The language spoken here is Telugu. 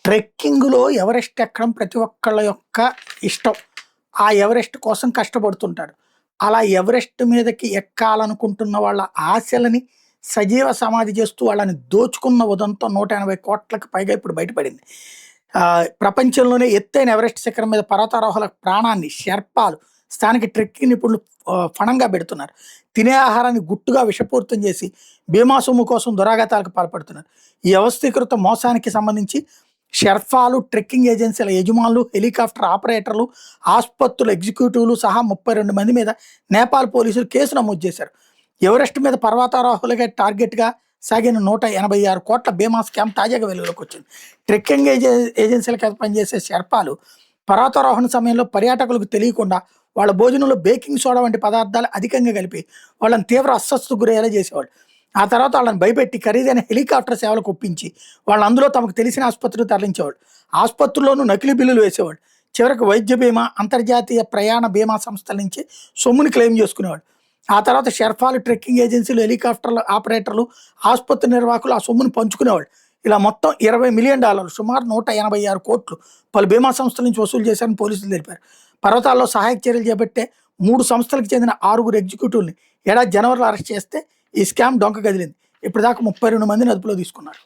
ట్రెక్కింగ్‌లో ఎవరెస్ట్ ఎక్కడం ప్రతి ఒక్కళ్ళ యొక్క ఇష్టం. ఆ ఎవరెస్ట్ కోసం కష్టపడుతుంటారు. అలా ఎవరెస్ట్ మీదకి ఎక్కాలనుకుంటున్న వాళ్ళ ఆశలని సజీవ సమాధి చేస్తూ వాళ్ళని దోచుకున్న ఉదంతం 180,00,00,000కి పైగా ఇప్పుడు బయటపడింది. ప్రపంచంలోనే ఎత్తైన ఎవరెస్ట్ శిఖరం మీద పర్వతారోహుల ప్రాణాన్ని షెర్పాలు, స్థానిక ట్రెక్కింగ్ నిపుణులు ఫణంగా పెడుతున్నారు. తినే ఆహారాన్ని గుట్టుగా విషపూరితం చేసి బీమా సొమ్ము కోసం దురాఘాతాలకు పాల్పడుతున్నారు. ఈ వ్యవస్థీకృత మోసానికి సంబంధించి షెర్పాలు, ట్రెక్కింగ్ ఏజెన్సీల యజమానులు, హెలికాప్టర్ ఆపరేటర్లు, ఆసుపత్రుల ఎగ్జిక్యూటివ్లు సహా 32 మంది మీద నేపాల్ పోలీసులు కేసు నమోదు చేశారు. ఎవరెస్ట్ మీద పర్వతారోహులకే టార్గెట్గా సాగిన 186 కోట్ల బీమా స్కామ్ తాజాగా వెలుగులోకి వచ్చింది. ట్రెక్కింగ్ ఏజెన్సీలకు పనిచేసే షెర్పాలు పర్వతారోహణ సమయంలో పర్యాటకులకు తెలియకుండా వాళ్ళ భోజనంలో బేకింగ్ సోడా వంటి పదార్థాలు అధికంగా కలిపి వాళ్ళని తీవ్ర అస్వస్థతకు గురయ్యేలా చేసేవాళ్ళు. ఆ తర్వాత వాళ్ళని భయపెట్టి ఖరీదైన హెలికాప్టర్ సేవలకు ఒప్పించి వాళ్ళు అందులో తమకు తెలిసిన ఆసుపత్రికి తరలించేవాడు. ఆసుపత్రుల్లోనూ నకిలీ బిల్లులు వేసేవాడు. చివరికి వైద్య బీమా, అంతర్జాతీయ ప్రయాణ బీమా సంస్థల నుంచి సొమ్ముని క్లెయిమ్ చేసుకునేవాడు. ఆ తర్వాత షెర్పాలు, ట్రెక్కింగ్ ఏజెన్సీలు, హెలికాప్టర్ల ఆపరేటర్లు, ఆసుపత్రి నిర్వాహకులు ఆ సొమ్ముని పంచుకునేవాడు. ఇలా మొత్తం $20 మిలియన్, సుమారు 186 కోట్లు పలు బీమా సంస్థల నుంచి వసూలు చేశారని పోలీసులు తెలిపారు. పర్వతాల్లో సహాయక చర్యలు చేపట్టే 3 సంస్థలకు చెందిన 6 ఎగ్జిక్యూటివ్ని ఏడాది జనవరిలో అరెస్ట్ చేస్తే ఈ స్కామ్ డొంక కదిలింది. ఇప్పటిదాకా 32 మందిని అదుపులో తీసుకున్నారు.